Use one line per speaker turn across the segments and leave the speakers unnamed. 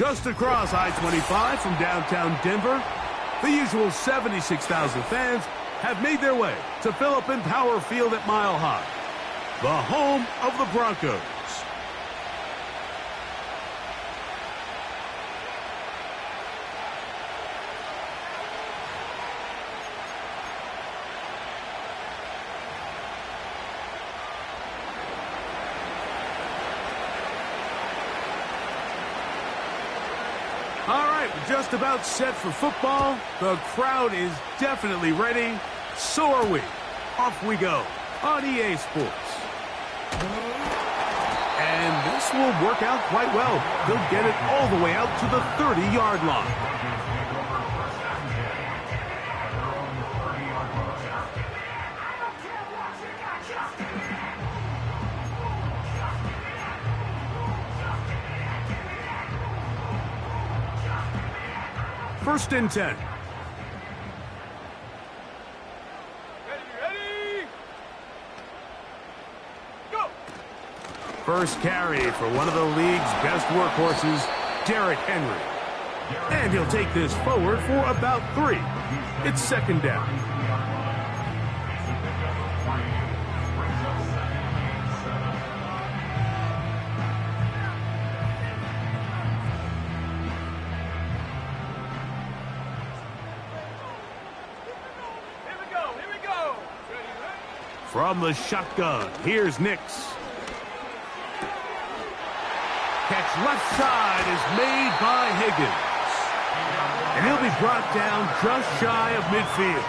Just across I-25 from downtown Denver, the usual 76,000 fans have made their way to Phillips Power Field at Mile High, the home of the Broncos. All right, we're just about set for football. The crowd is definitely ready. So are we. Off we go on EA Sports. And this will work out quite well. He'll get it all the way out to the 30-yard line. First and 10. Ready? Go! First carry for one of the league's best workhorses, Derrick Henry. And he'll take this forward for about 3. It's second down. From the shotgun, here's Nix. Catch left side is made by Higgins. And he'll be brought down just shy of midfield.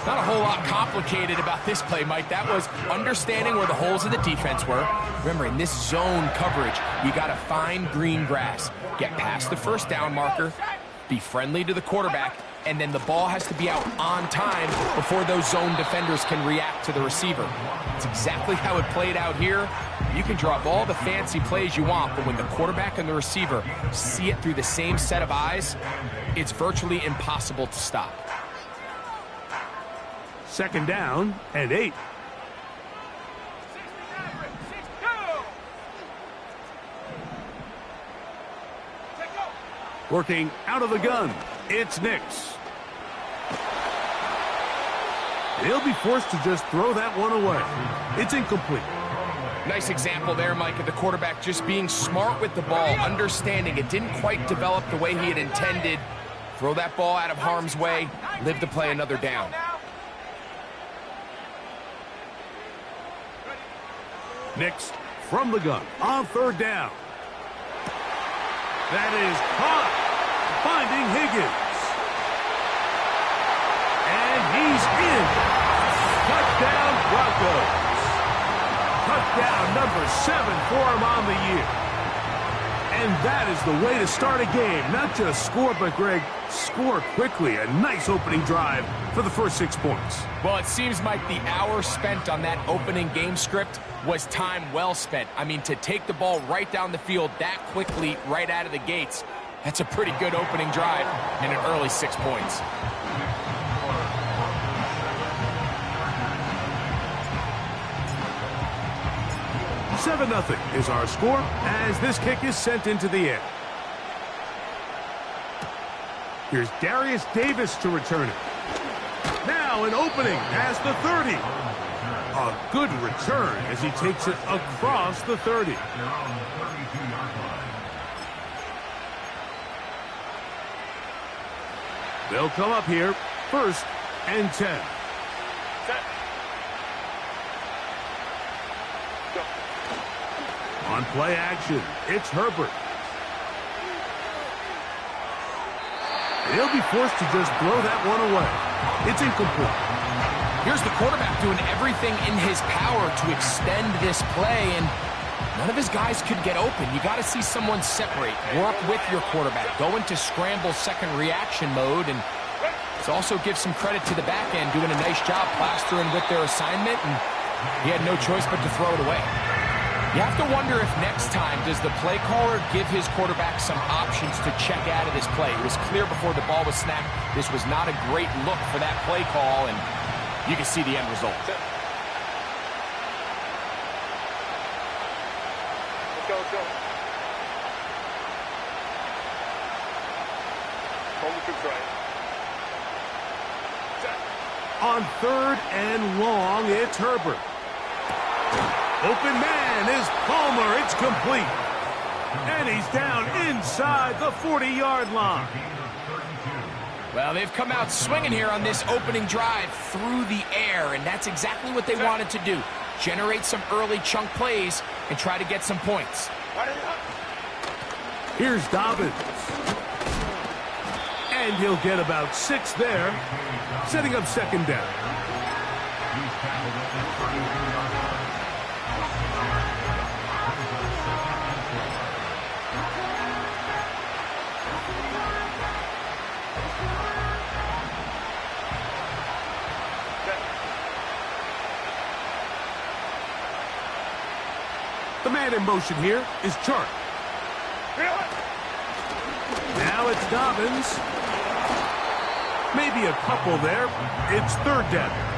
Not a whole lot complicated about this play, Mike. That was understanding where the holes in the defense were. Remember, in this zone coverage, you got to find green grass. Get past the first down marker, be friendly to the quarterback, and then the ball has to be out on time before those zone defenders can react to the receiver. It's exactly how it played out here. You can draw up all the fancy plays you want, but when the quarterback and the receiver see it through the same set of eyes, it's virtually impossible to stop.
Second down and 8. Working out of the gun, it's Nix. He'll be forced to just throw that one away. It's incomplete.
Nice example there, Mike, of the quarterback just being smart with the ball, understanding it didn't quite develop the way he had intended. Throw that ball out of harm's way, live to play another down.
Nix from the gun on third down. That is caught, finding Higgins. And he's in. Touchdown, Broncos. Touchdown number 7 for him on the year. And that is the way to start a game. Not just score, but, Greg, score quickly. A nice opening drive for the first 6 points.
Well, it seems like the hour spent on that opening game script was time well spent. I mean, to take the ball right down the field that quickly right out of the gates, that's a pretty good opening drive and an early 6 points.
Seven 0 is our score as this kick is sent into the air. Here's Darius Davis to return it. Now an opening past the 30. A good return as he takes it across the 30. They'll come up here, first and 10. On play action, it's Herbert. He'll be forced to just throw that one away. It's incomplete.
Here's the quarterback doing everything in his power to extend this play, and none of his guys could get open. You got to see someone separate, work with your quarterback, go into scramble second reaction mode, and it also gives some credit to the back end doing a nice job plastering with their assignment, and he had no choice but to throw it away. You have to wonder if next time does the play caller give his quarterback some options to check out of this play. It was clear before the ball was snapped this was not a great look for that play call, and you can see the end result.
Go.
On 3rd and long, it's Herbert. Open man is Palmer. It's complete. And he's down inside the 40-yard line.
Well, they've come out swinging here on this opening drive through the air, and that's exactly what they wanted to do. Generate some early chunk plays and try to get some points.
Here's Dobbins. And he'll get about 6 there, setting up 2nd down. The man in motion here is Chark. Now it's Dobbins. Maybe a couple there. It's 3rd down.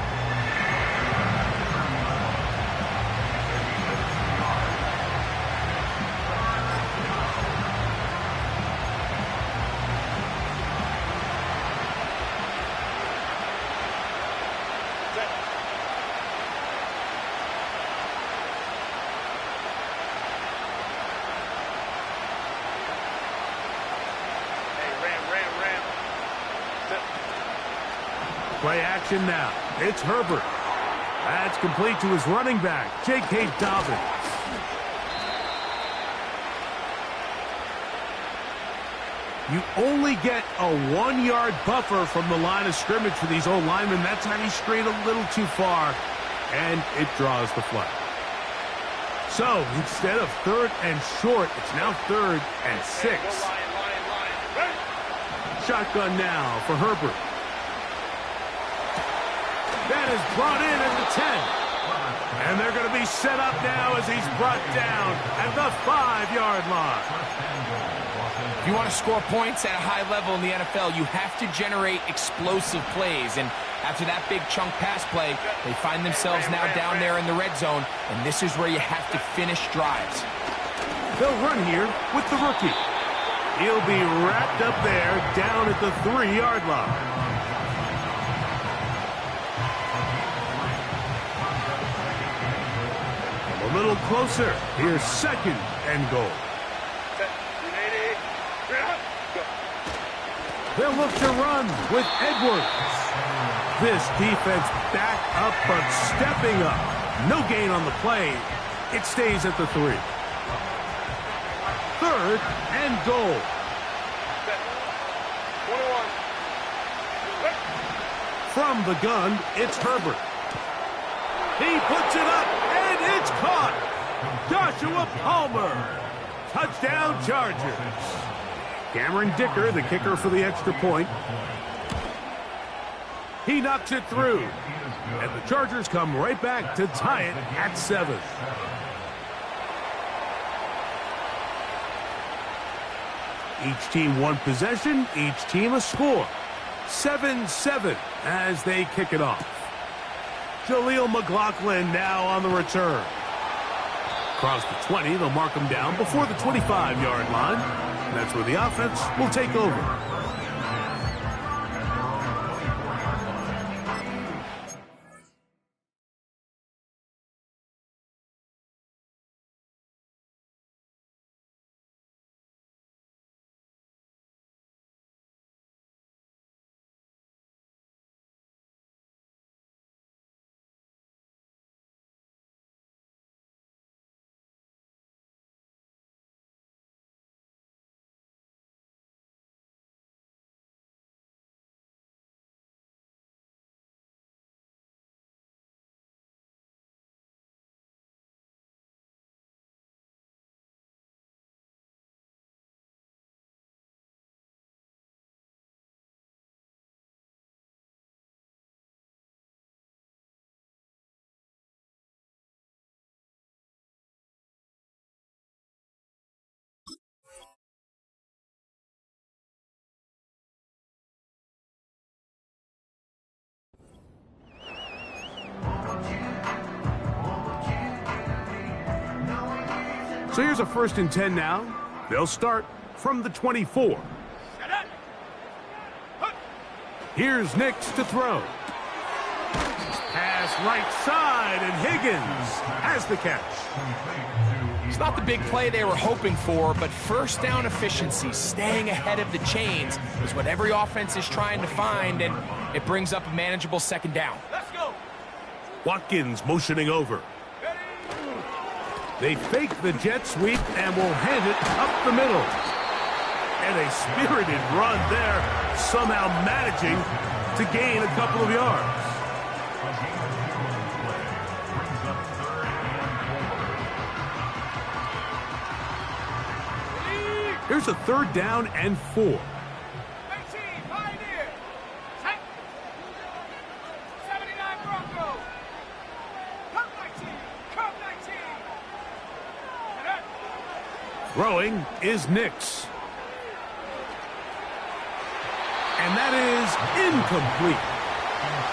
Play action now. It's Herbert. That's complete to his running back, J.K. Dobbins. You only get a 1-yard buffer from the line of scrimmage for these old linemen. That's how he strayed a little too far, and it draws the flag. So instead of 3rd and short, it's now 3rd and 6. Shotgun now for Herbert. That is brought in at the 10. And they're going to be set up now as he's brought down at the 5-yard line.
If you want to score points at a high level in the NFL, you have to generate explosive plays. And after that big chunk pass play, they find themselves now down there in the red zone. And this is where you have to finish drives.
They'll run here with the rookie. He'll be wrapped up there down at the 3-yard line. A little closer. Here's 2nd and goal. They'll look to run with Edwards. This defense back up but stepping up. No gain on the play. It stays at the 3. 3rd and goal. From the gun, it's Herbert. He puts it up, and it's caught. Joshua Palmer. Touchdown, Chargers. Cameron Dicker, the kicker for the extra point. He knocks it through. And the Chargers come right back to tie it at 7. Each team one possession, each team a score. 7-7 as they kick it off. Jaleel McLaughlin now on the return. Across the 20, they'll mark him down before the 25-yard line. That's where the offense will take over. So here's a 1st and 10 now. They'll start from the 24. Here's Nix to throw. Pass right side, and Higgins has the catch.
It's not the big play they were hoping for, but first down efficiency, staying ahead of the chains, is what every offense is trying to find, and it brings up a manageable second down.
Let's go. Watkins motioning over. They fake the jet sweep and will hand it up the middle. And a spirited run there, somehow managing to gain a couple of yards. Here's a 3rd down and 4.
Mmc Pioneer. 79 Broncos. Come 19. Come 19.
Throwing is Nix. And that is incomplete.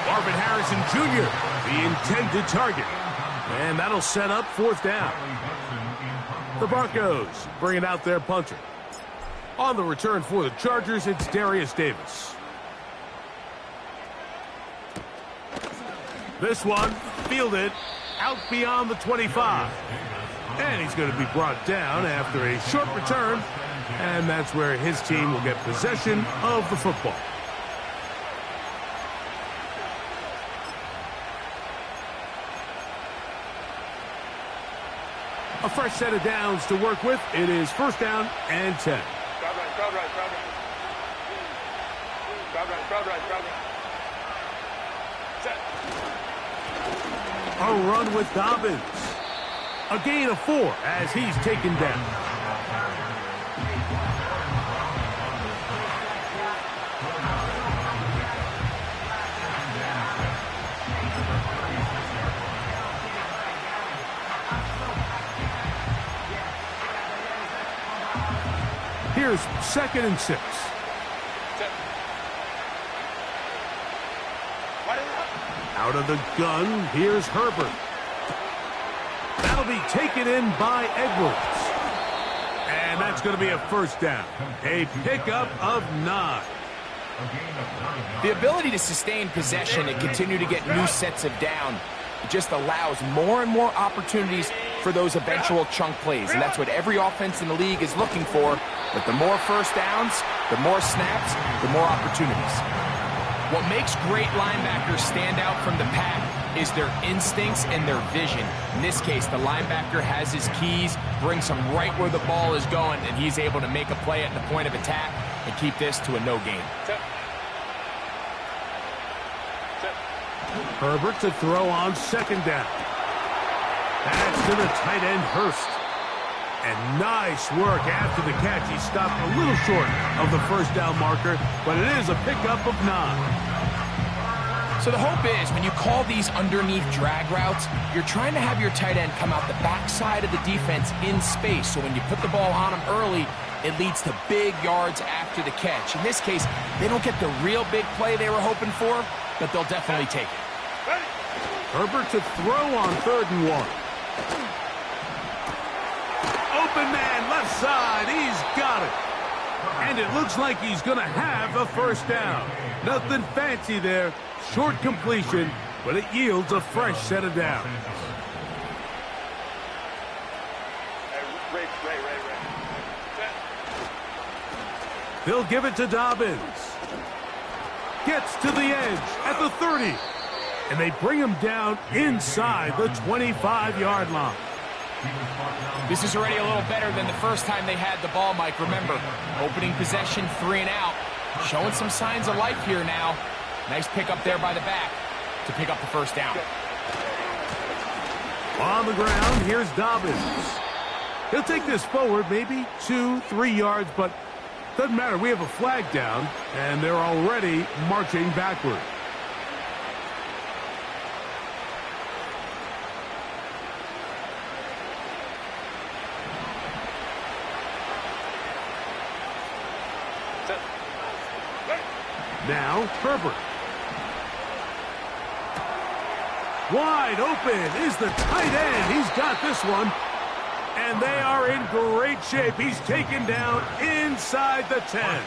Marvin Harrison Jr., the intended target. And that'll set up 4th down. The Broncos bringing out their punter. On the return for the Chargers, it's Darius Davis. This one fielded out beyond the 25. And he's going to be brought down after a short return. And that's where his team will get possession of the football. A fresh set of downs to work with. It is 1st down and 10. A run with Dobbins. A gain of 4 as he's taken down. Here's 2nd and 6. Out of the gun, here's Herbert. That'll be taken in by Edwards. And that's going to be a 1st down. A pickup of 9.
The ability to sustain possession and continue to get new sets of down, it just allows more and more opportunities for those eventual chunk plays. And that's what every offense in the league is looking for. But the more 1st downs, the more snaps, the more opportunities. What makes great linebackers stand out from the pack is their instincts and their vision. In this case, the linebacker has his keys, brings him right where the ball is going, and he's able to make a play at the point of attack and keep this to a no gain.
Herbert to throw on 2nd down. That's to the tight end, Hurst. And nice work after the catch. He stopped a little short of the 1st down marker, but it is a pickup of 9.
So the hope is when you call these underneath drag routes, you're trying to have your tight end come out the backside of the defense in space. So when you put the ball on him early, it leads to big yards after the catch. In this case, they don't get the real big play they were hoping for, but they'll definitely take it.
Herbert to throw on 3rd and 1. Open man, left side, he's got it. And it looks like he's going to have a 1st down. Nothing fancy there, short completion, but it yields a fresh set of downs. They'll give it to Dobbins. Gets to the edge at the 30. And they bring him down inside the 25-yard line.
This is already a little better than the first time they had the ball, Mike. Remember, opening possession, 3 and out. Showing some signs of life here now. Nice pick up there by the back to pick up the 1st down.
On the ground, here's Dobbins. He'll take this forward, maybe 2-3 yards, but doesn't matter. We have a flag down, and they're already marching backward. Now, Herbert. Wide open is the tight end. He's got this one. And they are in great shape. He's taken down inside the 10.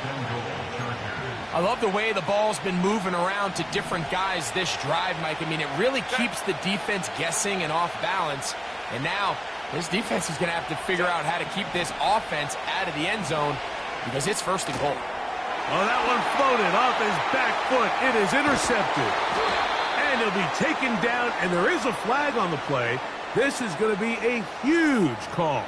I love the way the ball's been moving around to different guys this drive, Mike. I mean, it really keeps the defense guessing and off balance. And now this defense is going to have to figure out how to keep this offense out of the end zone because it's first and goal.
Oh, that one floated off his back foot. It is intercepted. And he'll be taken down, and there is a flag on the play. This is going to be a huge call.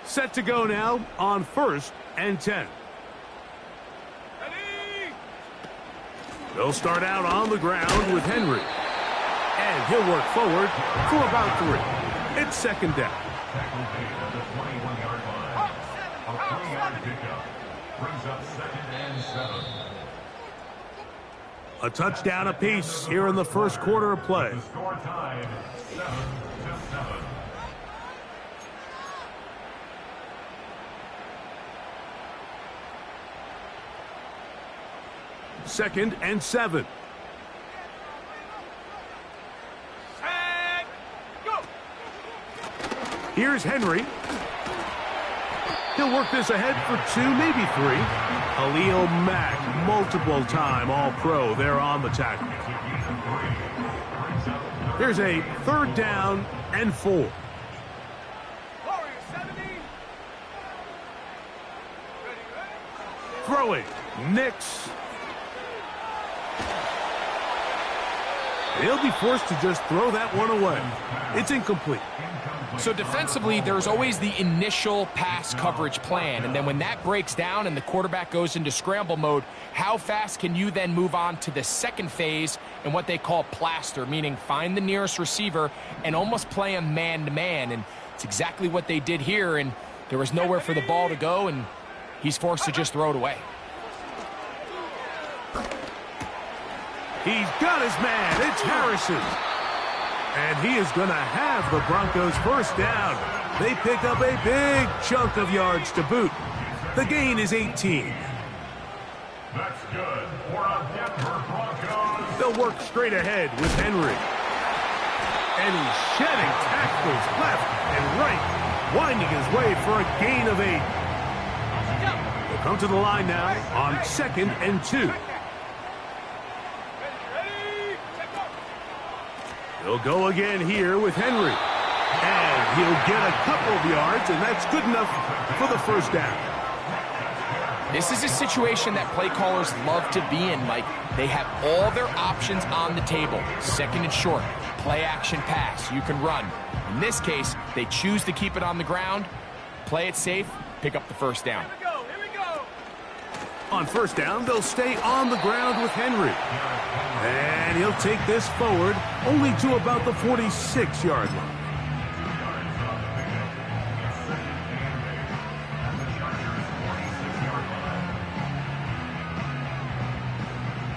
Set to go now on 1st and 10. They'll start out on the ground with Henry. And he'll work forward for about 3. It's 2nd down.
A 20-yard pickup brings up 2nd and 7.
A touchdown apiece here in the first quarter of play.
The score tied 7-7.
Second and 7.
And go.
Here's Henry. He'll work this ahead for 2, maybe 3. Khalil Mack, multiple-time All-Pro there on the tackle. Here's a 3rd down and 4.
Warriors 70. Ready.
Throwing, Nix. He'll be forced to just throw that one away. It's incomplete.
So defensively, there's always the initial pass coverage plan, and then when that breaks down and the quarterback goes into scramble mode, how fast can you then move on to the second phase and what they call plaster, meaning find the nearest receiver and almost play him man-to-man, and it's exactly what they did here, and there was nowhere for the ball to go, and he's forced to just throw it away.
He's got his man. It's Harrison. And he is going to have the Broncos first down. They pick up a big chunk of yards to boot. The gain is 18.
That's good for a Denver Broncos.
They'll work straight ahead with Henry. And he's shedding tackles left and right, winding his way for a gain of 8. They'll come to the line now on 2nd and 2. He'll go again here with Henry. And he'll get a couple of yards, and that's good enough for the first down.
This is a situation that play callers love to be in, Mike. They have all their options on the table. 2nd and short, play action pass, you can run. In this case, they choose to keep it on the ground, play it safe, pick up the first down.
Here we go.
On first down, they'll stay on the ground with Henry. And he'll take this forward only to about the 46-yard line.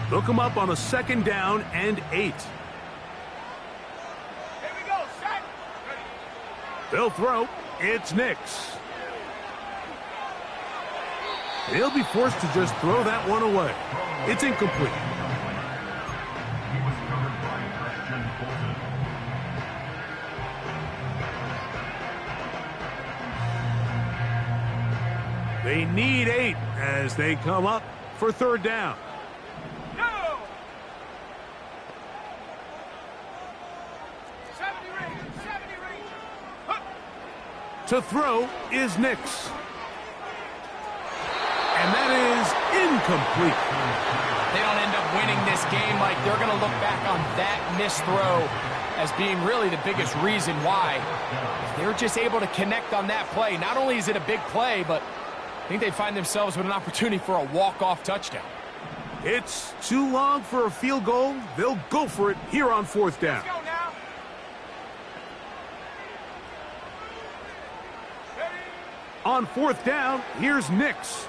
They'll come up on a 2nd down and 8.
Here we go. Set.
They'll throw. It's Nix. He'll be forced to just throw that one away. It's incomplete.
He was covered by Christian Fulton.
They need 8 as they come up for 3rd down.
No. 70 Rangers. 70 Rangers. Huh.
To throw is Nix. And that is incomplete.
They don't end up winning this game, Mike. They're going to look back on that missed throw as being really the biggest reason why. They're just able to connect on that play. Not only is it a big play, but I think they find themselves with an opportunity for a walk-off touchdown.
It's too long for a field goal. They'll go for it here on 4th down.
Let's go now. Ready.
On 4th down, here's Nix.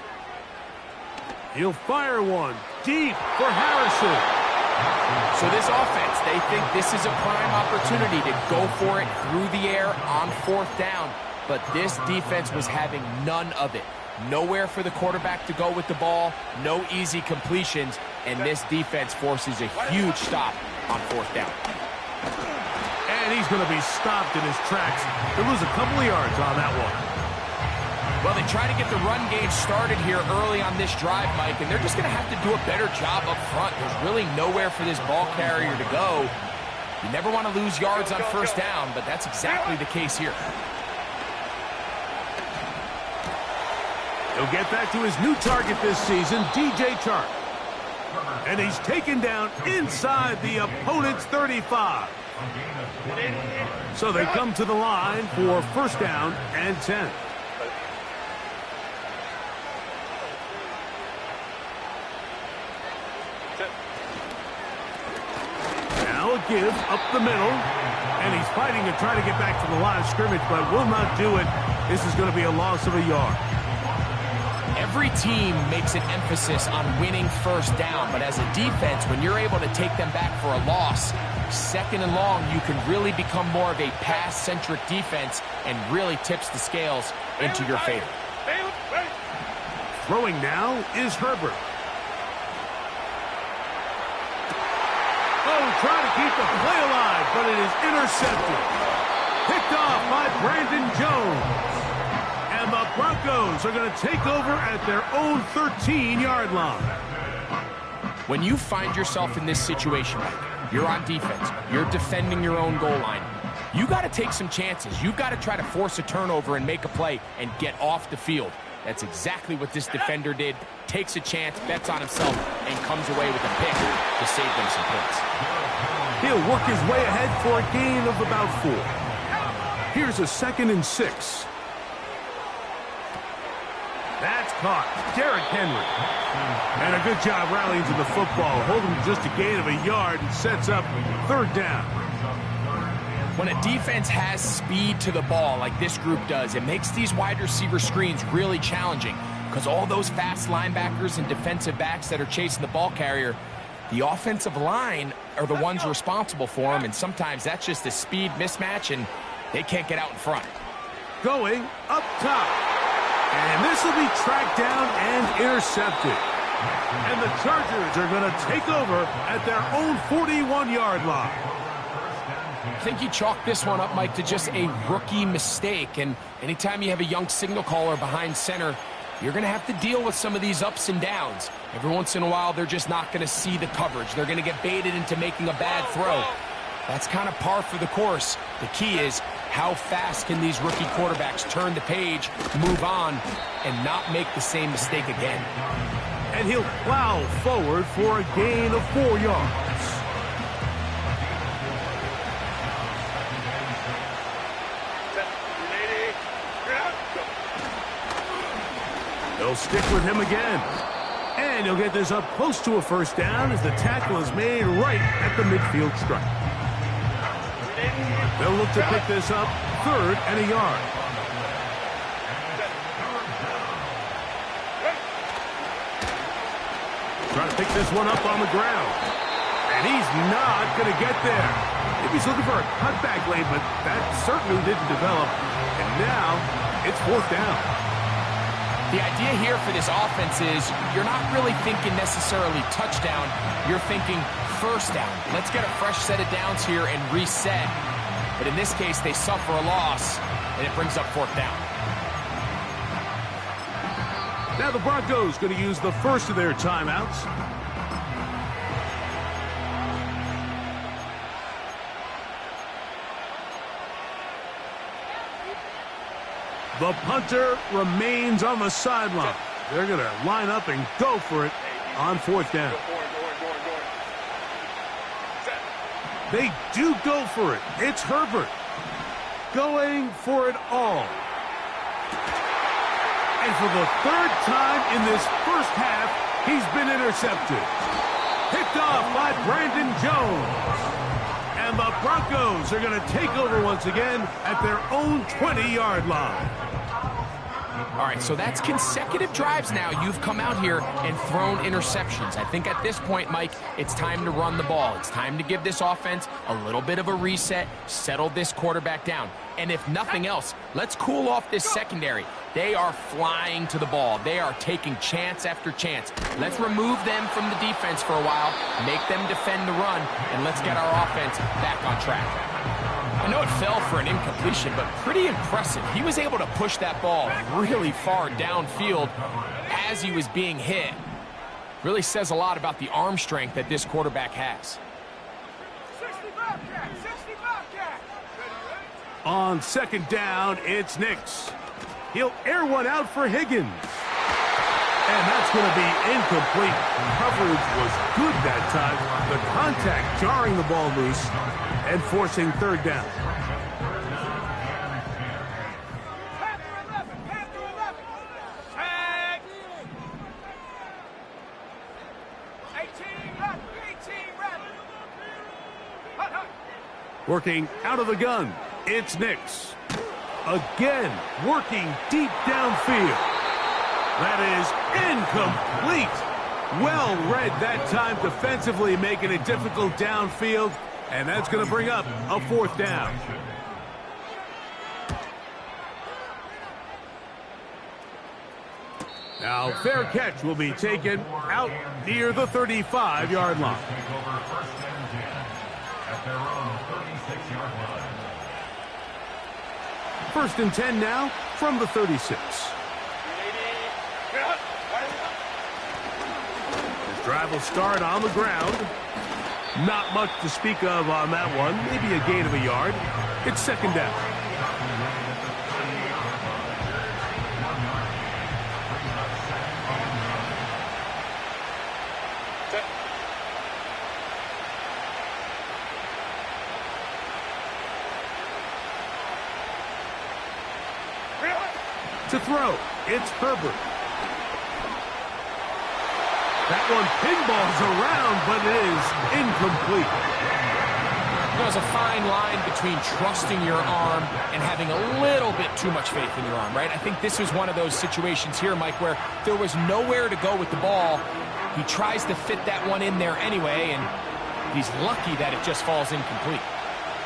He'll fire one deep for Harrison.
So this offense, they think this is a prime opportunity to go for it through the air on 4th down. But this defense was having none of it. Nowhere for the quarterback to go with the ball, no easy completions, and this defense forces a huge stop on 4th down.
And And he's going to be stopped in his tracks. He'll lose a couple of yards on that one.
Well, they try to get the run game started here early on this drive, Mike, and they're just going to have to do a better job up front. There's really nowhere for this ball carrier to go. You never want to lose yards on first down, but that's exactly the case here.
He'll get back to his new target this season, DJ Chark. And he's taken down inside the opponent's 35. So they come to the line for first down and 10. Now a give up the middle. And he's fighting to try to get back to the line of scrimmage, but will not do it. This is going to be a loss of a yard.
Every team makes an emphasis on winning first down, but as a defense, when you're able to take them back for a loss, second and long, you can really become more of a pass-centric defense and really tips the scales into your favor.
Throwing now is Herbert. Oh, trying to keep the play alive, but it is intercepted. Picked off by Brandon Jones. And the Broncos are going to take over at their own 13-yard line.
When you find yourself in this situation, you're on defense, you're defending your own goal line, you got to take some chances. You've got to try to force a turnover and make a play and get off the field. That's exactly what this defender did. Takes a chance, bets on himself, and comes away with a pick to save them some points.
He'll work his way ahead for a gain of about 4. Here's a 2nd and 6. That's caught. Derrick Henry. And a good job rallying to the football. Holding just a gain of a yard and sets up third down.
When a defense has speed to the ball like this group does, it makes these wide receiver screens really challenging because all those fast linebackers and defensive backs that are chasing the ball carrier, the offensive line are the ones responsible for them, and sometimes that's just a speed mismatch, and they can't get out in front.
Going up top. And this will be tracked down and intercepted. And the Chargers are going to take over at their own 41-yard line.
I think you chalk this one up, Mike, to just a rookie mistake. And anytime you have a young signal caller behind center, you're going to have to deal with some of these ups and downs. Every once in a while, they're just not going to see the coverage. They're going to get baited into making a bad throw. That's kind of par for the course. The key is, how fast can these rookie quarterbacks turn the page, move on, and not make the same mistake again?
And he'll plow forward for a gain of 4 yards. They'll stick with him again. And he'll get this up close to a first down as the tackle is made right at the midfield stripe. They'll look to pick this up, 3rd and a yard. Trying to pick this one up on the ground. And he's not going to get there. Maybe he's looking for a cutback lane, but that certainly didn't develop. And now it's 4th down.
The idea here for this offense is you're not really thinking necessarily touchdown. You're thinking first down. Let's get a fresh set of downs here and reset. But in this case, they suffer a loss, and it brings up 4th down.
Now the Broncos going to use the first of their timeouts. The punter remains on the sideline. They're going to line up and go for it on 4th down. They do go for it. It's Herbert going for it all. And for the 3rd time in this first half, he's been intercepted. Picked off by Brandon Jones. And the Broncos are going to take over once again at their own 20-yard line.
All right, so that's consecutive drives now. You've come out here and thrown interceptions. I think at this point, Mike, it's time to run the ball. It's time to give this offense a little bit of a reset, settle this quarterback down. And if nothing else, let's cool off this secondary. They are flying to the ball. They are taking chance after chance. Let's remove them from the defense for a while, make them defend the run, and let's get our offense back on track. I know it fell for an incompletion, but pretty impressive. He was able to push that ball really far downfield as he was being hit. Really says a lot about the arm strength that this quarterback has.
60 Bobcat, 60 Bobcat.
On second down, it's Nix. He'll air one out for Higgins. And that's going to be incomplete. Coverage was good that time. The contact jarring the ball loose and forcing third down.
Panther 11. Tag. 18 Rabbit. Hut, hut.
Working out of the gun, it's Nix. Again, working deep downfield. That is incomplete. Well read that time defensively, making it difficult downfield, and that's going to bring up a fourth down. Now, fair catch will be taken out near the 35-yard line. First and 10 now from the 36. This drive will start on the ground. Not much to speak of on that one. Maybe a gain of a yard. It's second down. To throw, it's Herbert. That one pinballs around, but it is incomplete.
There's a fine line between trusting your arm and having a little bit too much faith in your arm, right? I think this was one of those situations here, Mike, where there was nowhere to go with the ball. He tries to fit that one in there anyway, and he's lucky that it just falls incomplete.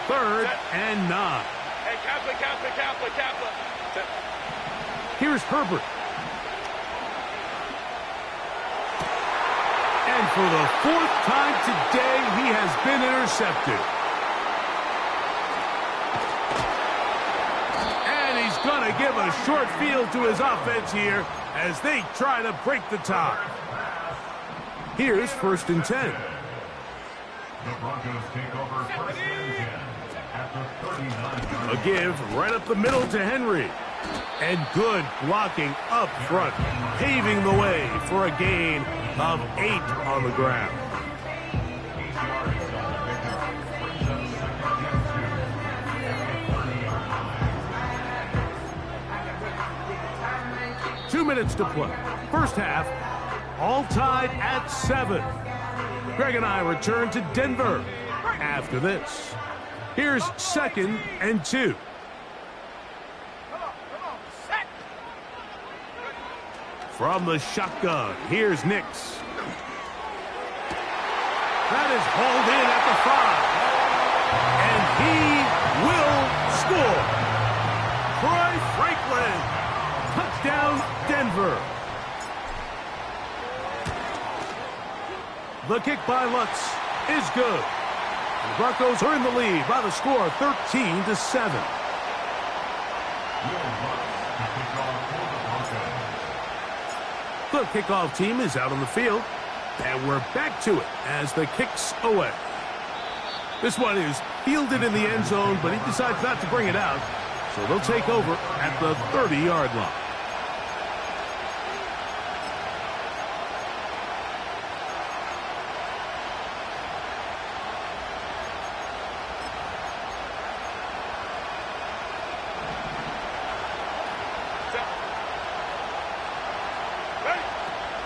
Third and 9.
Hey, Kaplan.
Here's Herbert. And for the fourth time today, he has been intercepted. And he's going to give a short field to his offense here as they try to break the tie. Here's first and 10.
The Broncos take over first and 10 after 39 yards.
A give right up the middle to Henry. And good blocking up front, paving the way for a gain of 8 on the ground. 2 minutes to play. First half, all tied at 7. Greg and I return to Denver after this. Here's second and 2. From the shotgun, here's Nix. That is hauled in at the 5. And he will score. Troy Franklin. Touchdown, Denver. The kick by Lutz is good. The Broncos are in the lead by the score of 13-7. The kickoff team is out on the field, and we're back to it as the kick's away. This one is fielded in the end zone, but he decides not to bring it out, so they'll take over at the 30-yard line.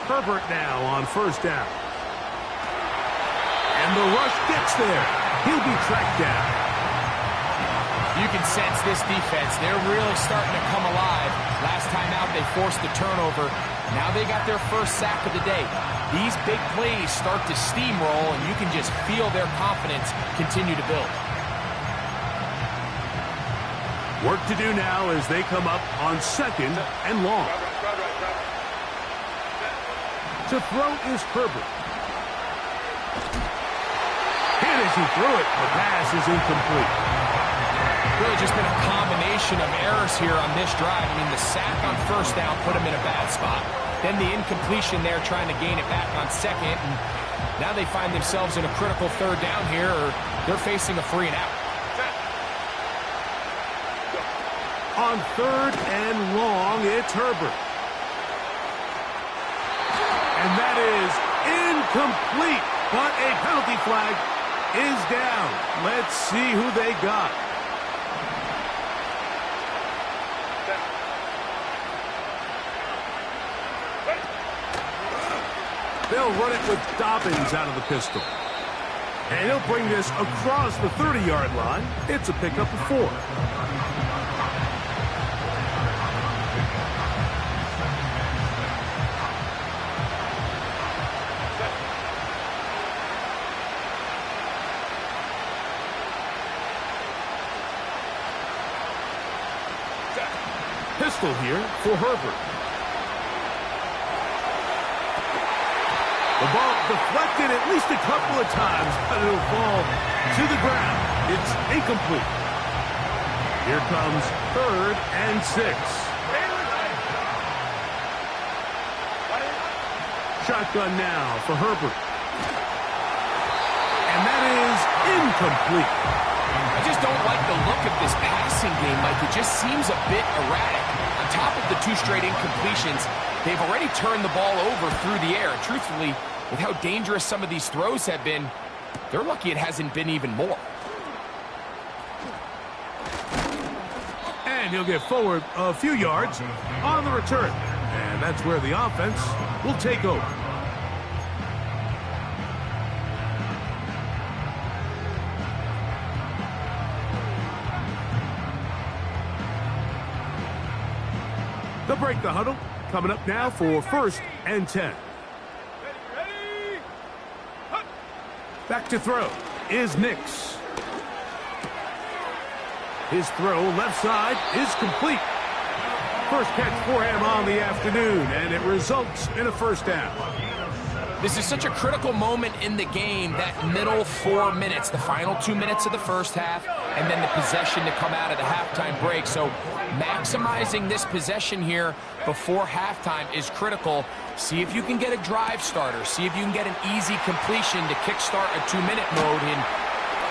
Herbert now on first down. And the rush gets there. He'll be tracked down.
You can sense this defense. They're really starting to come alive. Last time out, they forced the turnover. Now they got their first sack of the day. These big plays start to steamroll, and you can just feel their confidence continue to build.
Work to do now as they come up on second and long. To throw is Herbert. And as he threw it, the pass is incomplete.
Really just been a combination of errors here on this drive. I mean, the sack on first down put them in a bad spot. Then the incompletion there trying to gain it back on second. And now they find themselves in a critical third down here, or they're facing a free and out.
On third and long, it's Herbert. And that is incomplete, but a penalty flag is down. Let's see who they got. They'll run it with Dobbins out of the pistol. And he'll bring this across the 30-yard line. It's a pickup of 4. Pistol here for Herbert. The ball deflected at least a couple of times, but it'll fall to the ground. It's incomplete. Here comes third and 6. Shotgun now for Herbert. And that is incomplete.
I just don't like the look of this passing game, Mike. It just seems a bit erratic. On top of the 2 straight incompletions, they've already turned the ball over through the air. Truthfully, with how dangerous some of these throws have been, they're lucky it hasn't been even more.
And he'll get forward a few yards on the return. And that's where the offense will take over. They'll break the huddle. Coming up now for first and 10. Back to throw is Nix. His throw left side is complete. First catch for him on the afternoon, and it results in a first down.
This is such a critical moment in the game, that middle 4 minutes, the final 2 minutes of the first half, and then the possession to come out of the halftime break. So maximizing this possession here before halftime is critical. See if you can get a drive starter. See if you can get an easy completion to kickstart a 2-minute mode. And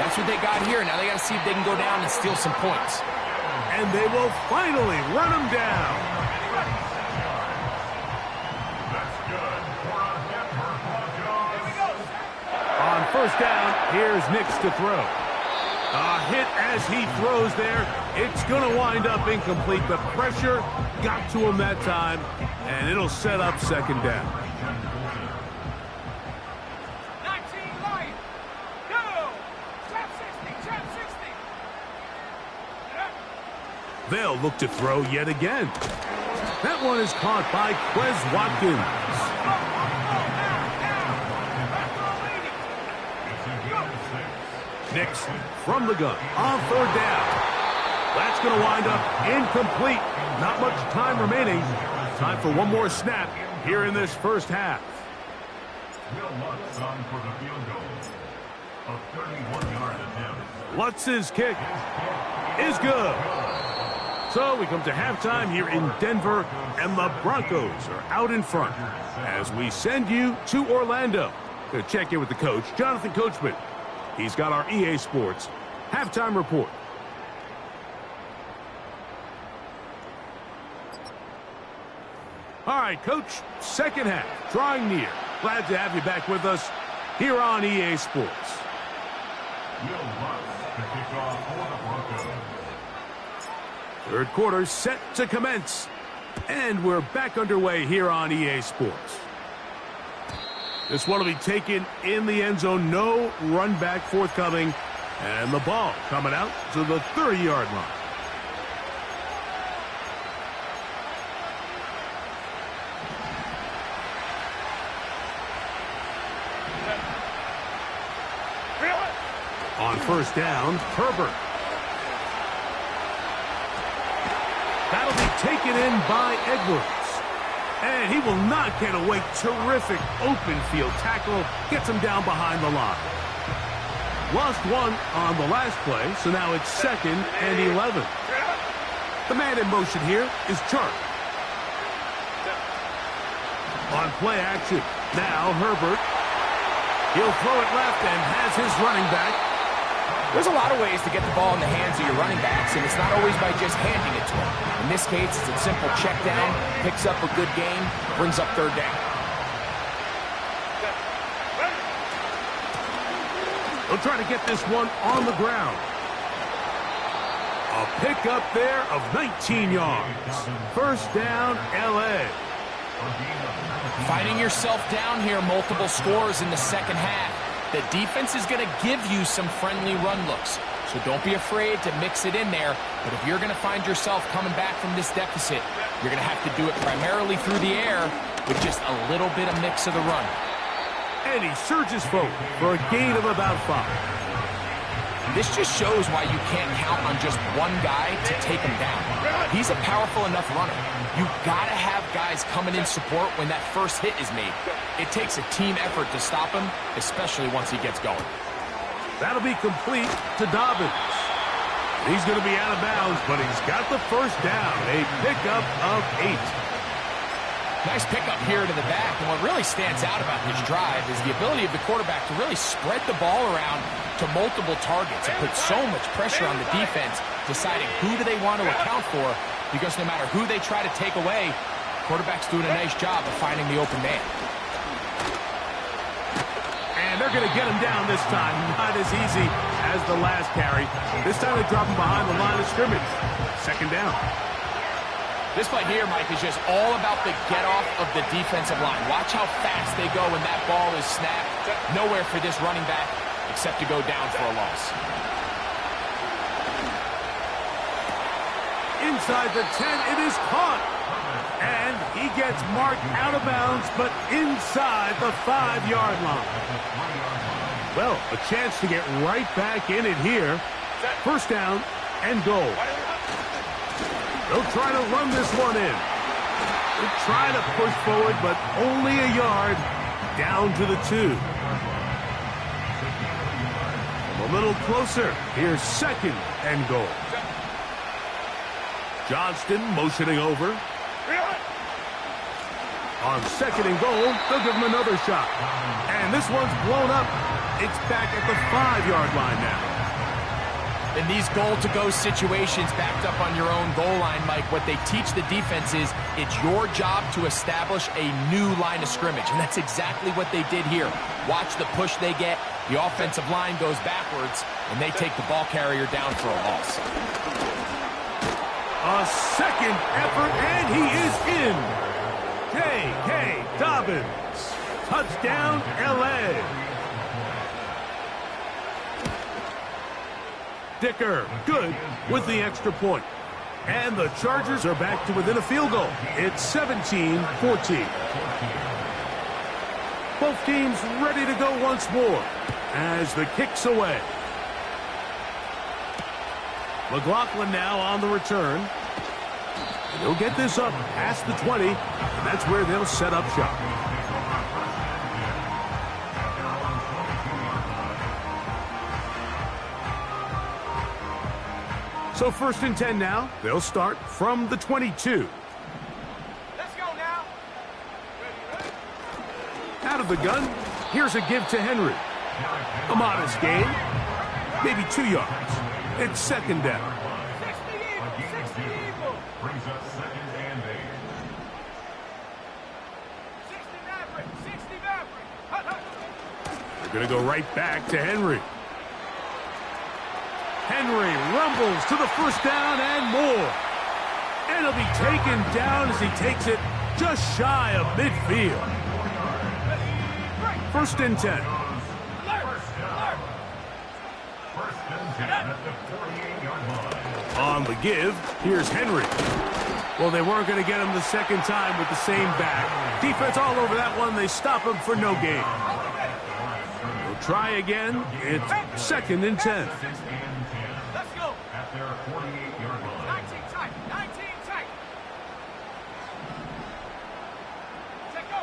that's what they got here. Now they got to see if they can go down and steal some points.
And they will finally run him down. On first down, here's Nix to throw. A hit as he throws there. It's going to wind up incomplete. The pressure got to him that time, and it'll set up second down.
19 line. Go. Trap 60. Trap 60.
They'll look to throw yet again. That one is caught by Quez Watkins. Nix from the gun on third down. That's going to wind up incomplete. Not much time remaining. Time for one more snap here in this first half.
Will Lutz on for the field goal. A 31-yard attempt.
Lutz's kick is good. So we come to halftime here in Denver, and the Broncos are out in front as we send you to Orlando to check in with the coach, Jonathan Coachman. He's got our EA Sports halftime report. All right, Coach, second half, drawing near. Glad to have you back with us here on EA Sports.
Will Lutz to kick off for the Broncos.
Third quarter set to commence, and we're back underway here on EA Sports. This one will be taken in the end zone. No run back forthcoming. And the ball coming out to the 30-yard line. On first down, Herbert. That'll be taken in by Edwards. And he will not get away. Terrific open field tackle. Gets him down behind the line. Lost one on the last play, so now it's 2nd and 11. The man in motion here is Chark. On play action, now Herbert. He'll throw it left and has his running back.
There's a lot of ways to get the ball in the hands of your running backs, and it's not always by just handing it to them. In this case, it's a simple check down, picks up a good gain, brings up 3rd down.
They'll try to get this one on the ground. A pickup there of 19 yards. 1st down, L.A.
Finding yourself down here, multiple scores in the 2nd half. The defense is going to give you some friendly run looks, so don't be afraid to mix it in there. But if you're going to find yourself coming back from this deficit, you're going to have to do it primarily through the air with just a little bit of mix of the run.
And he surges forward for a gain of about 5.
This just shows why you can't count on just one guy to take him down. He's a powerful enough runner. You've got to have guys coming in support when that first hit is made. It takes a team effort to stop him, especially once he gets going.
That'll be complete to Dobbins. He's going to be out of bounds, but he's got the 1st down. A pickup of 8.
Nice pickup here to the back, and what really stands out about this drive is the ability of the quarterback to really spread the ball around to multiple targets and put so much pressure on the defense, deciding who do they want to account for, because no matter who they try to take away, quarterback's doing a nice job of finding the open man.
And they're going to get him down this time. Not as easy as the last carry. This time they drop him behind the line of scrimmage. 2nd down.
This play here, Mike, is just all about the get-off of the defensive line. Watch how fast they go when that ball is snapped. Nowhere for this running back except to go down for a loss.
Inside the 10, it is caught. And he gets marked out of bounds, but inside the 5-yard line. Well, a chance to get right back in it here. 1st down and goal. They'll try to run this one in. They'll try to push forward, but only a yard down to the 2. A little closer. Here's 2nd and goal. Johnston motioning over. On 2nd and goal, they'll give him another shot. And this one's blown up. It's back at the 5-yard line now.
In these goal-to-go situations backed up on your own goal line, Mike, what they teach the defense is it's your job to establish a new line of scrimmage, and that's exactly what they did here. Watch the push they get. The offensive line goes backwards, and they take the ball carrier down for a loss.
A 2nd effort, and he is in. J.K. Dobbins. Touchdown, L.A. Dicker, good with the extra point. And the Chargers are back to within a field goal. It's 17-14. Both teams ready to go once more as the kick's away. McLaughlin now on the return. And he'll get this up past the 20, and that's where they'll set up shop. So 1st and 10 now. They'll start from the 22.
Let's go now.
Out of the gun, here's a give to Henry. A modest gain, maybe 2 yards. It's 2nd down.
60 Eagles.
Brings up 2nd and 8.
60 Maverick. 60 Maverick.
They're going to go right back to Henry. Henry rumbles to the 1st down and more. And he'll be taken down as he takes it just shy of midfield. 1st and 10.
At the 48-yard line.
On the give, here's Henry. Well, they weren't going to get him the 2nd time with the same back. Defense all over that one. They stop him for no gain. They'll try again. It's 2nd and 10.
Let's go.
At their 48-yard line.
19 tight. 19 tight. Take go.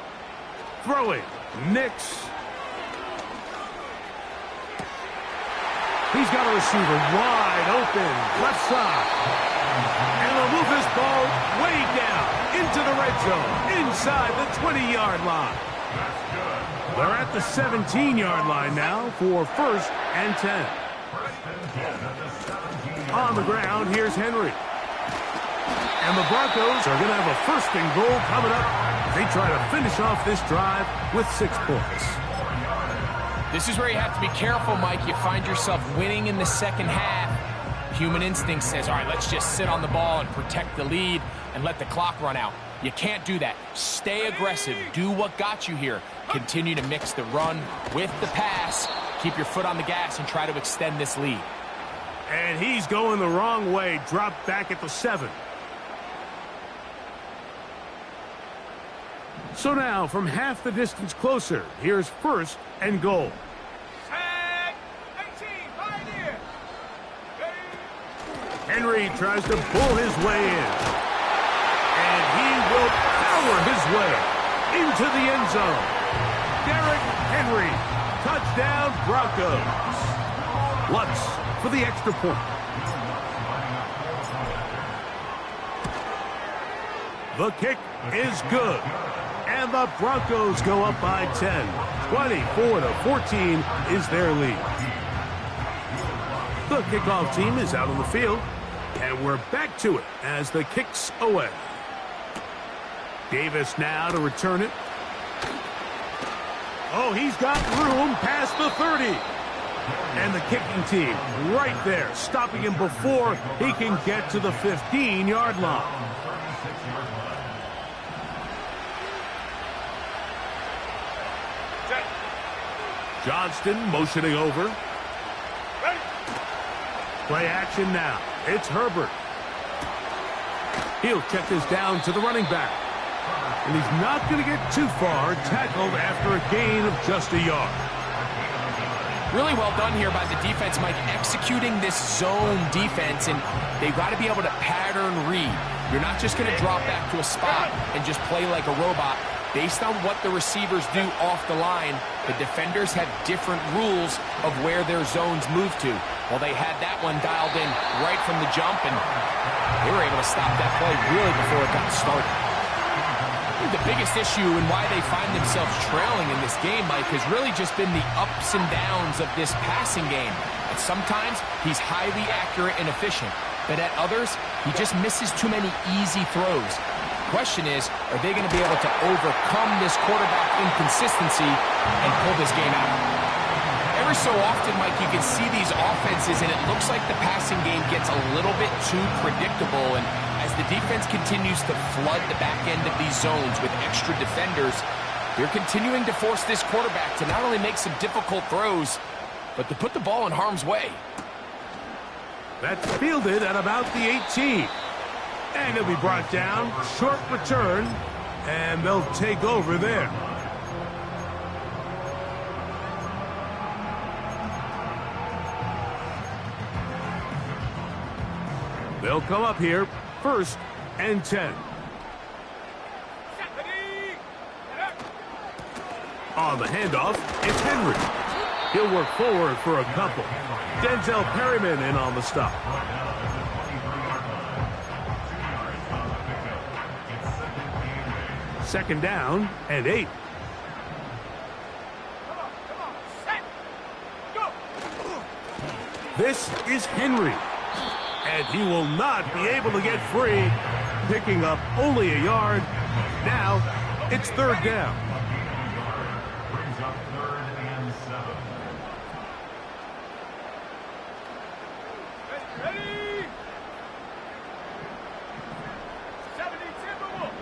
Throwing. Nix. He's got a receiver wide open, left side. And they'll move this ball way down into the red zone, inside the 20-yard line. They're at the 17-yard line now for 1st and 10. On the ground, here's Henry. And the Broncos are going to have a 1st and goal coming up. They try to finish off this drive with 6 points.
This is where you have to be careful, Mike. You find yourself winning in the second half. Human instinct says, all right, let's just sit on the ball and protect the lead and let the clock run out. You can't do that. Stay aggressive. Do what got you here. Continue to mix the run with the pass. Keep your foot on the gas and try to extend this lead.
And he's going the wrong way. Dropped back at the 7. So now, from half the distance closer, here's 1st and goal.
Tag 18, Pioneer.
Henry tries to pull his way in. And he will power his way into the end zone. Derrick Henry, touchdown Broncos. Lutz for the extra point. The kick is good. And the Broncos go up by 10. 24-14 is their lead. The kickoff team is out on the field. And we're back to it as the kick's away. Davis now to return it. Oh, he's got room past the 30. And the kicking team right there, stopping him before he can get to the 15-yard line. Johnston motioning over. Play action now. It's Herbert. He'll check this down to the running back. And he's not going to get too far, tackled after a gain of just a yard.
Really well done here by the defense, Mike, executing this zone defense, and they've got to be able to pattern read. You're not just going to drop back to a spot and just play like a robot. Based on what the receivers do off the line, the defenders have different rules of where their zones move to. Well, they had that one dialed in right from the jump, and they were able to stop that play really before it got started. I think the biggest issue and why they find themselves trailing in this game, Mike, has really just been the ups and downs of this passing game. And sometimes he's highly accurate and efficient, but at others, he just misses too many easy throws. The question is, are they going to be able to overcome this quarterback inconsistency and pull this game out? Every so often, Mike, you can see these offenses, and it looks like the passing game gets a little bit too predictable. And as the defense continues to flood the back end of these zones with extra defenders, they're continuing to force this quarterback to not only make some difficult throws, but to put the ball in harm's way.
That's fielded at about the 18. And he'll be brought down. Short return. And they'll take over there. They'll come up here. 1st and 10. On the handoff, it's Henry. He'll work forward for a couple. Denzel Perryman in on the stop. Second down and 8. This is Henry. And he will not be able to get free. Picking up only a yard. Now, it's 3rd down.
Brings up 3rd and 7.
Ready? 70 Timberwolves.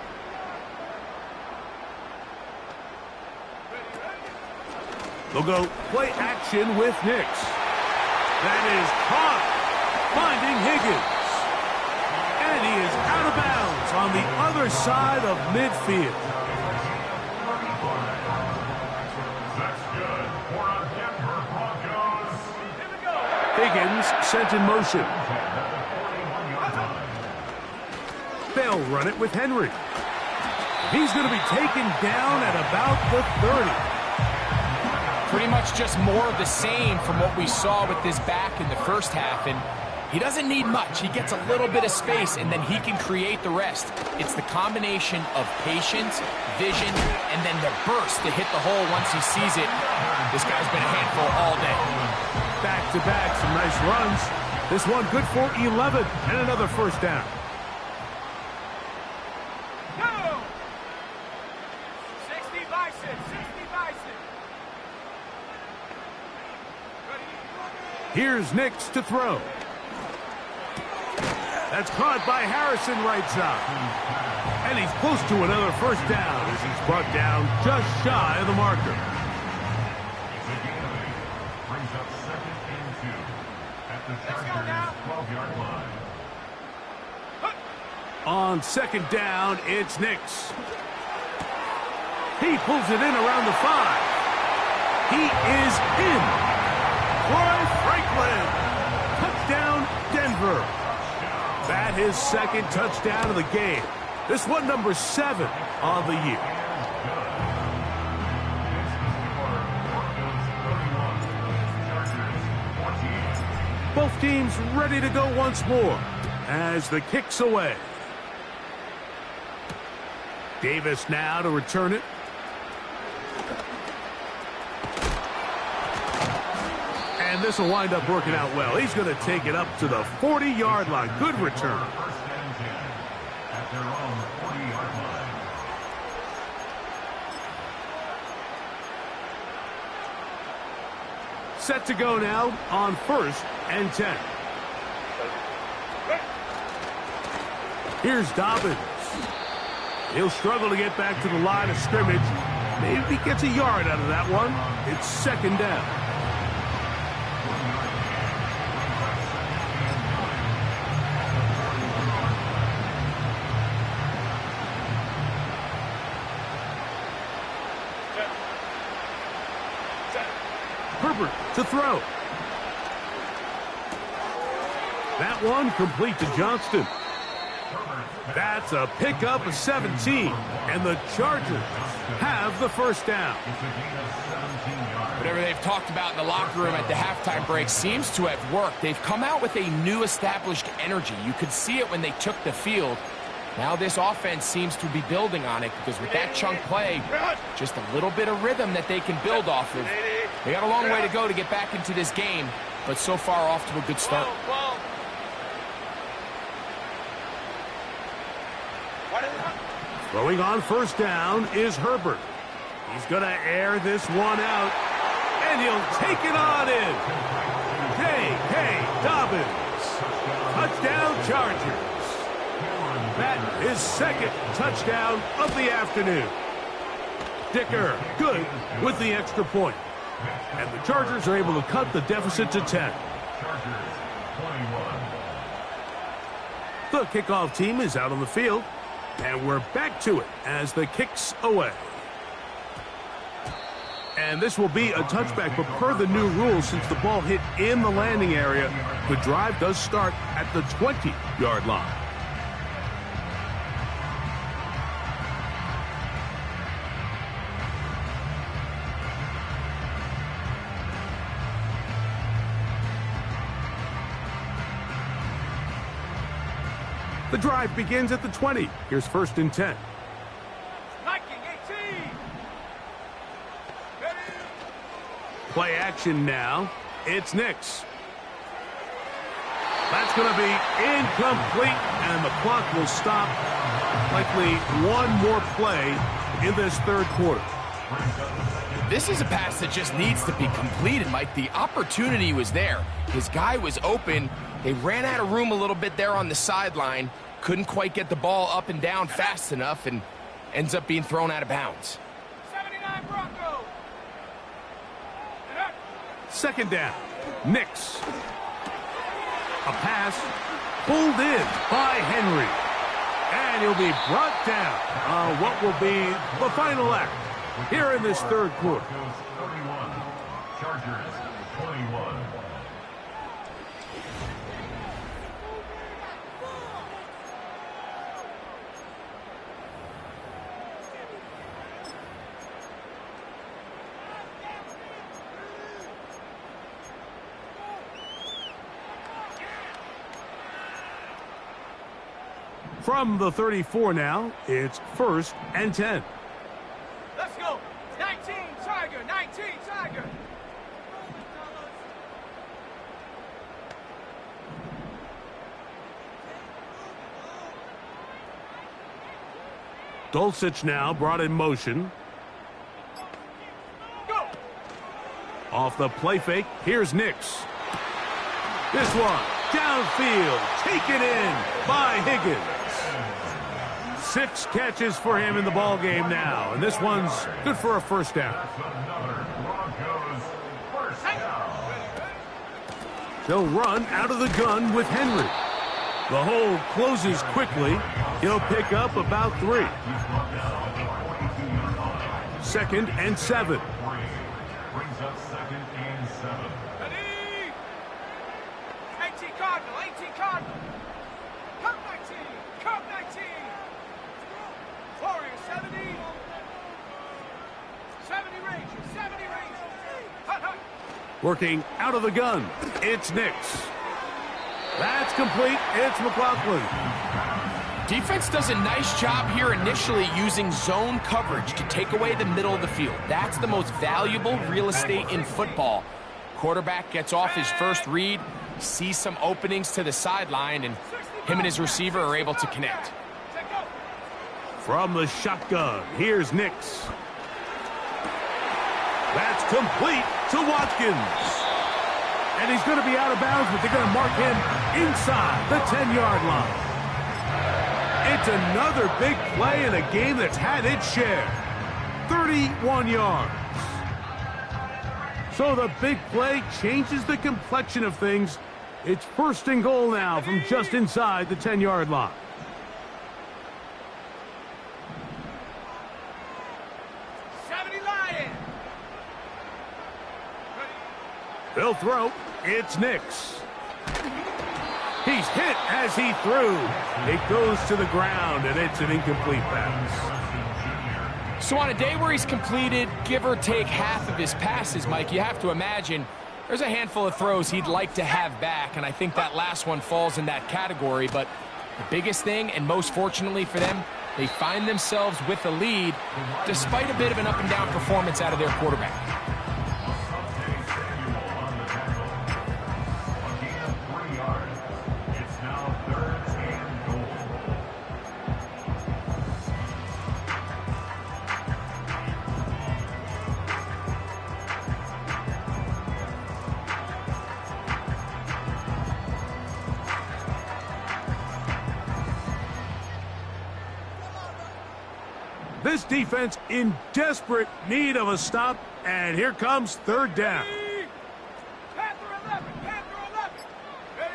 They'll go play action with Nix. That is caught. Finding Higgins. And he is out of bounds on the other side of midfield.
That's good for a Denver Broncos.
Here we go.
Higgins sent in motion. They'll run it with Henry. He's going to be taken down at about the 30.
pretty much just more of the same from what we saw with this back in the first half, and he doesn't need much. He gets a little bit of space, and then he can create the rest. It's the combination of patience, vision, and then the burst to hit the hole once he sees it. This guy's been a handful all day.
Back-to-back, some nice runs. This one good for 11 and another first down.
Go! 60 bison, 60 bison.
Here's Nix to throw. That's caught by Harrison right side. And he's close to another first down as he's brought down just shy of the marker.
Brings up 2nd and 2 at the Chargers' 12-yard line.
On 2nd down, it's Nix. He pulls it in around the 5. He is in. Troy Franklin. Touchdown, Denver. That his 2nd touchdown of the game. This one number 7 on the year. Both teams ready to go once more as the kick's away. Davis now to return it. And this will wind up working out well. He's going to take it up to the 40-yard line. Good return.
First and 10 at their own 40-yard line.
Set to go now on 1st and 10. Here's Dobbins. He'll struggle to get back to the line of scrimmage. Maybe he gets a yard out of that one. It's 2nd down. Herbert to throw. That one complete to Johnston. That's a pickup of 17, and the Chargers have the first down.
Whatever they've talked about in the locker room at the halftime break seems to have worked. They've come out with a new established energy. You could see it when they took the field. Now this offense seems to be building on it because with that chunk play, just a little bit of rhythm that they can build off of. They got a long way to go to get back into this game, but so far off to a good start.
Throwing on 1st down is Herbert. He's going to air this one out, and he'll take it on in. J.K. Dobbins. Touchdown Chargers. That is 2nd touchdown of the afternoon. Dicker good with the extra point. And the Chargers are able to cut the deficit to 10.
Chargers 21.
The kickoff team is out on the field. And we're back to it as the kick's away. And this will be a touchback, but per the new rules, since the ball hit in the landing area, the drive does start at the 20-yard line. The drive begins at the 20. Here's 1st and 10.
Liking 18. Ready?
Play action now. It's Nix. That's going to be incomplete, and the clock will stop. Likely one more play in this 3rd quarter.
This is a pass that just needs to be completed, Mike. The opportunity was there. His guy was open. They ran out of room a little bit there on the sideline. Couldn't quite get the ball up and down fast enough and ends up being thrown out of bounds.
79 Broncos.
2nd down. Nix. A pass pulled in by Henry. And he'll be brought down on what will be the final act here in this 3rd quarter.
31. Chargers 21.
From the 34 now, it's 1st and 10.
Let's go. 19, Tiger. 19, Tiger.
Dulcich now brought in motion.
Go.
Off the play fake, here's Nix. This one, downfield, taken in by Higgins. 6 catches for him in the ball game now, and this one's good for a first down. They'll run out of the gun with Henry. The hole closes quickly. He'll pick up about 3. 2nd and 7.
Brings up 2nd and 7.
Ready. 18 Cardinal. 18 Cardinal. Cup 19. Cup 19. Warrior 70. 70 Rangers. 70 Rangers. Hut, hut.
Working out of the gun, it's Nix. That's complete. It's McLaughlin.
Defense does a nice job here initially using zone coverage to take away the middle of the field. That's the most valuable real estate in football. Quarterback gets off his first read, sees some openings to the sideline, and him and his receiver are able to connect.
From the shotgun, here's Nix. That's complete to Watkins. And he's going to be out of bounds, but they're going to mark him inside the 10-yard line. It's another big play in a game that's had its share. 31 yards. So the big play changes the complexion of things. It's 1st and goal now from just inside the 10-yard line. They'll throw. It's Nix. He's hit as he threw. It goes to the ground, and it's an incomplete pass.
So on a day where he's completed, give or take half of his passes, Mike, you have to imagine there's a handful of throws he'd like to have back, and I think that last one falls in that category. But the biggest thing, and most fortunately for them, they find themselves with a lead despite a bit of an up-and-down performance out of their quarterback.
This defense in desperate need of a stop, and here comes 3rd down.
Panther 11. Panther 11. Ready.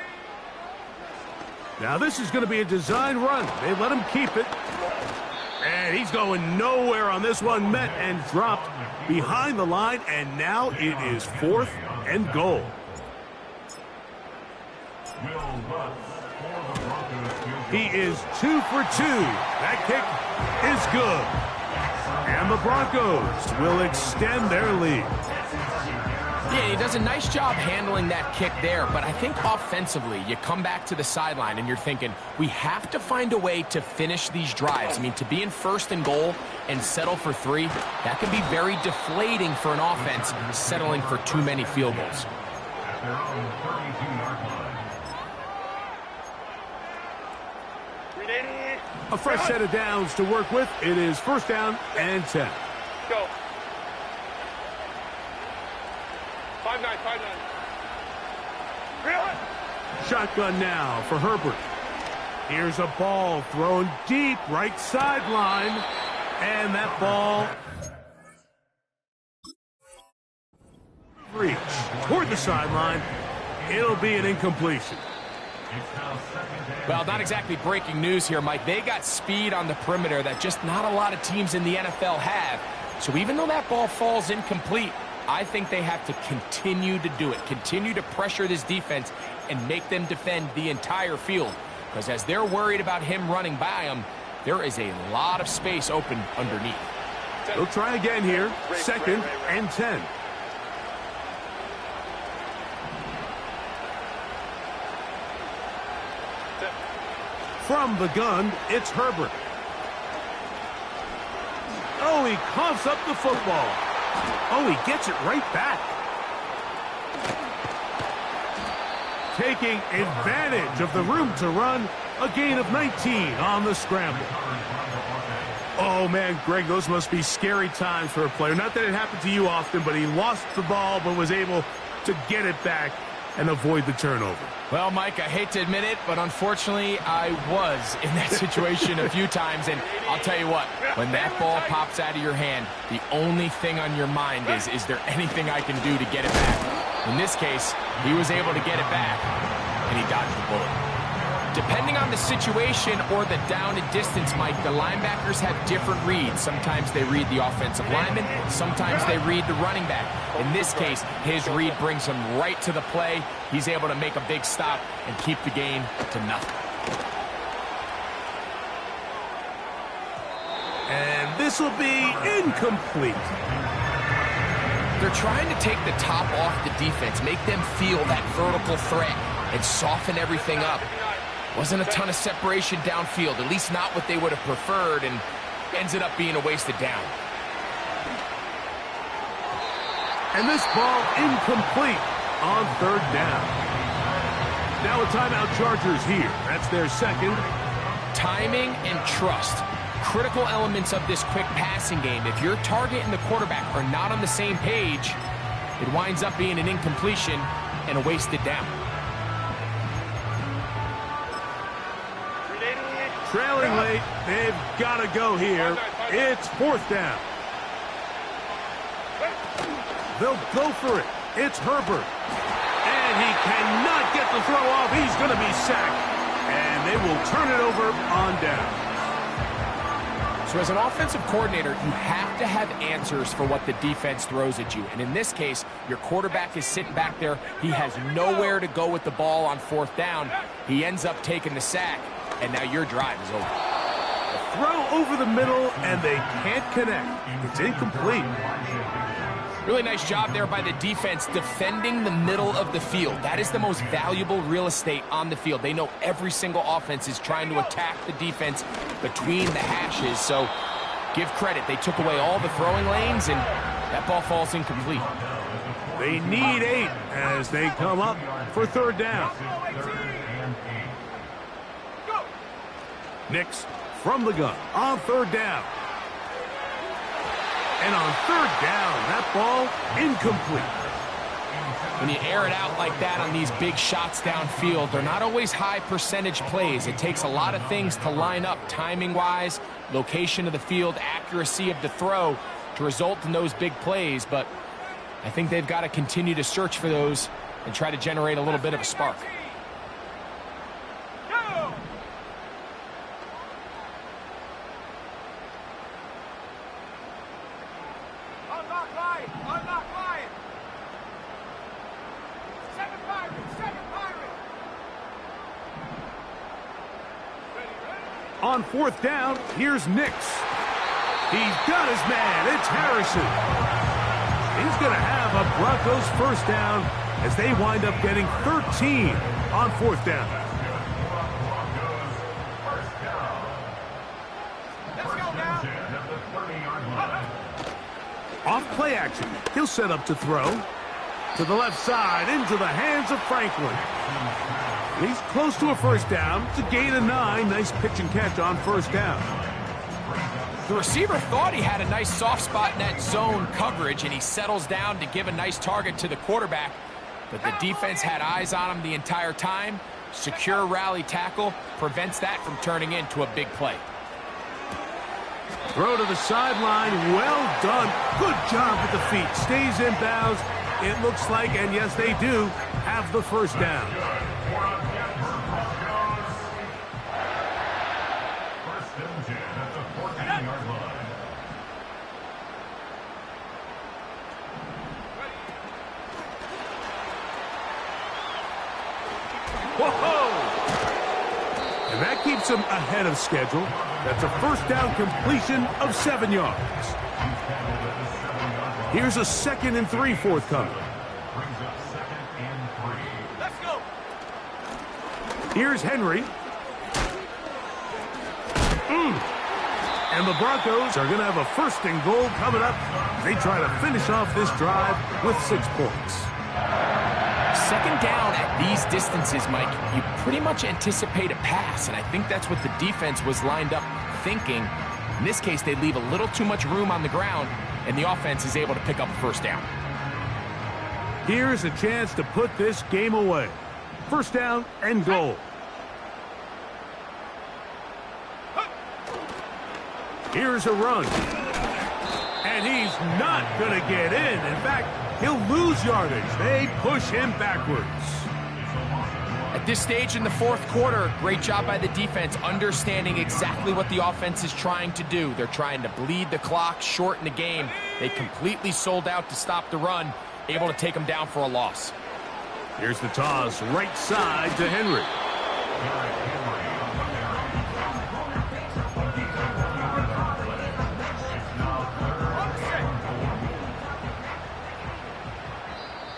Now this is going to be a design run. They let him keep it. And he's going nowhere on this one. Met and dropped behind the line, and now it is 4th and goal. He is 2 for 2. That kick is good. And the Broncos will extend their lead.
Yeah, he does a nice job handling that kick there, but I think offensively, you come back to the sideline and you're thinking, we have to find a way to finish these drives. I mean, to be in 1st and goal and settle for 3, that can be very deflating for an offense settling for too many field goals.
At their own 32-yard line.
A fresh set of downs to work with. It is 1st down and 10.
Go. 5-9, 5-9.
Shotgun now for Herbert. Here's a ball thrown deep right sideline. And that ball reach toward the sideline. It'll be an incompletion.
Well, not exactly breaking news here, Mike. They got speed on the perimeter that just not a lot of teams in the NFL have. So even though that ball falls incomplete, I think they have to continue to do it, continue to pressure this defense and make them defend the entire field. Because as they're worried about him running by them, there is a lot of space open underneath.
They'll try again here. 2nd and 10. From the gun, it's Herbert. Oh, he coughs up the football. Oh, he gets it right back. Taking advantage of the room to run, a gain of 19 on the scramble. Oh, man, Greg, those must be scary times for a player. Not that it happened to you often, but he lost the ball but was able to get it back and avoid the turnover.
Well, Mike, I hate to admit it, but unfortunately, I was in that situation a few times, and I'll tell you what, when that ball pops out of your hand, the only thing on your mind is there anything I can do to get it back? In this case, he was able to get it back, and he dodged the bullet. Depending on the situation or the down and distance, Mike, the linebackers have different reads. Sometimes they read the offensive lineman, sometimes they read the running back. In this case, his read brings him right to the play. He's able to make a big stop and keep the gain to nothing.
And this will be incomplete.
They're trying to take the top off the defense, make them feel that vertical threat, and soften everything up. Wasn't a ton of separation downfield, at least not what they would have preferred, and ends it up being a wasted down.
And this ball incomplete on third down. Now a timeout, Chargers here. That's their second.
Timing and trust. Critical elements of this quick passing game. If your target and the quarterback are not on the same page, it winds up being an incompletion and a wasted down.
Trailing late, they've got to go here. It's fourth down. They'll go for it. It's Herbert. And he cannot get the throw off. He's going to be sacked. And they will turn it over on down.
So as an offensive coordinator, you have to have answers for what the defense throws at you. And in this case, your quarterback is sitting back there. He has nowhere to go with the ball on fourth down. He ends up taking the sack, and now your drive is over.
A throw over the middle, and they can't connect. It's incomplete.
Really nice job there by the defense defending the middle of the field. That is the most valuable real estate on the field. They know every single offense is trying to attack the defense between the hashes. So give credit. They took away all the throwing lanes, and that ball falls incomplete.
They need 8 as they come up for third down. Nix from the gun on third down. And on third down, that ball incomplete.
When you air it out like that on these big shots downfield, they're not always high percentage plays. It takes a lot of things to line up timing-wise, location of the field, accuracy of the throw to result in those big plays. But I think they've got to continue to search for those and try to generate a little bit of a spark.
On fourth down, here's Nix. He's got his man. It's Harrison. He's going to have a Broncos first down as they wind up getting 13 on fourth down.
Let's go now.
Off play action. He'll set up to throw. To the left side, into the hands of Franklin. He's close to a first down. It's a gain of 9. Nice pitch and catch on first down.
The receiver thought he had a nice soft spot in that zone coverage, and he settles down to give a nice target to the quarterback. But the defense had eyes on him the entire time. Secure rally tackle prevents that from turning into a big play.
Throw to the sideline. Well done. Good job with the feet. Stays in bounds. It looks like, and yes, they do, have the first down. Whoa! And that keeps him ahead of schedule. That's a first down completion of 7 yards. Here's a 2nd and 3 forthcoming.
Let's go.
Here's Henry. And the Broncos are going to have a 1st and goal coming up. They try to finish off this drive with 6 points.
2nd down at these distances, Mike, you pretty much anticipate a pass, and I think that's what the defense was lined up thinking. In this case, they leave a little too much room on the ground, and the offense is able to pick up a 1st down.
Here's a chance to put this game away. 1st down and goal. Here's a run. And he's not going to get in. In fact, he'll lose yardage. They push him backwards.
At this stage in the 4th quarter, great job by the defense understanding exactly what the offense is trying to do. They're trying to bleed the clock, shorten the game. They completely sold out to stop the run, able to take them down for a loss.
Here's the toss, right side to Henry.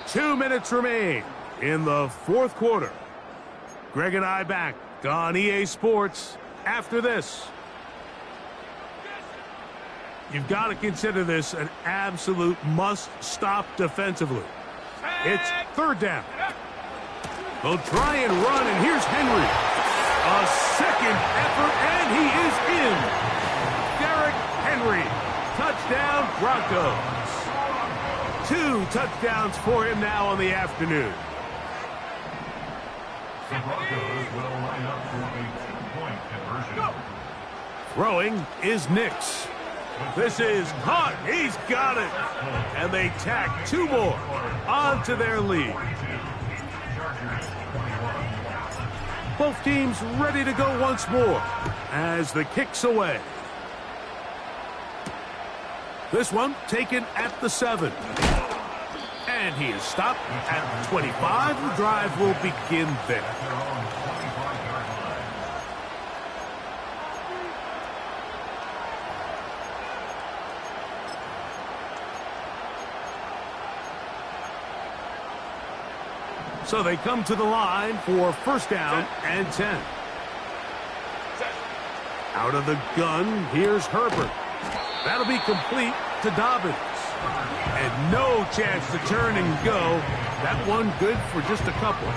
2 minutes remain in the 4th quarter. Greg and I back on EA Sports after this. You've got to consider this an absolute must-stop defensively. It's 3rd down. They'll try and run, and here's Henry. A 2nd effort, and he is in. Derrick Henry. Touchdown, Broncos. 2 touchdowns for him now on the afternoon.
The Broncos will line up for a 2-point conversion.
Throwing is Nix. This is caught. He's got it. And they tack 2 more onto their lead. Both teams ready to go once more as the kick's away. This one taken at the 7. And he is stopped at 25. The drive will begin there. So they come to the line for 1st down and 10. Out of the gun, here's Herbert. That'll be complete to Dobbins. And no chance to turn and go. That one good for just a couple.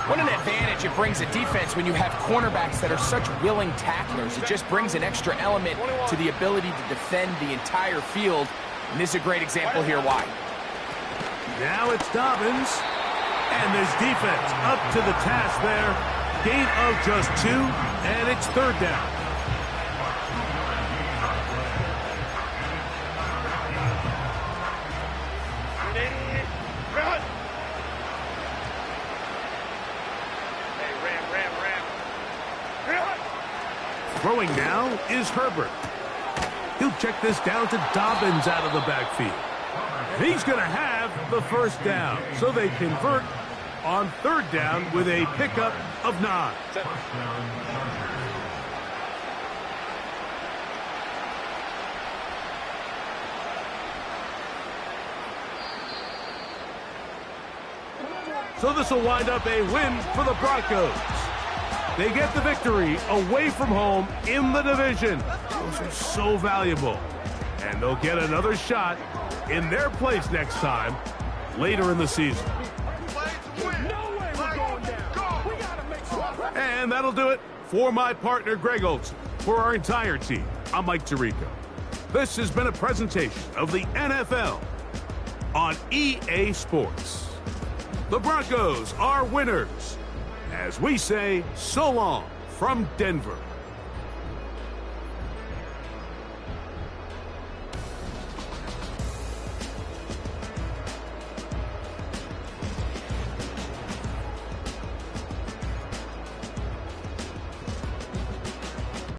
What an advantage it brings a defense when you have cornerbacks that are such willing tacklers. It just brings an extra element to the ability to defend the entire field. And this is a great example here why.
Now it's Dobbins. And this defense up to the task there. Gain of just 2, and it's 3rd down. Throwing now is Herbert. He'll check this down to Dobbins out of the backfield. And he's going to have the 1st down. So they convert on 3rd down with a pickup of 9. So this will wind up a win for the Broncos. They get the victory away from home in the division. Those are so valuable. And they'll get another shot in their place next time later in the season. And that'll do it for my partner, Greg Olson. For our entire team, I'm Mike Tirico. This has been a presentation of the NFL on EA Sports. The Broncos are winners. As we say, so long from Denver.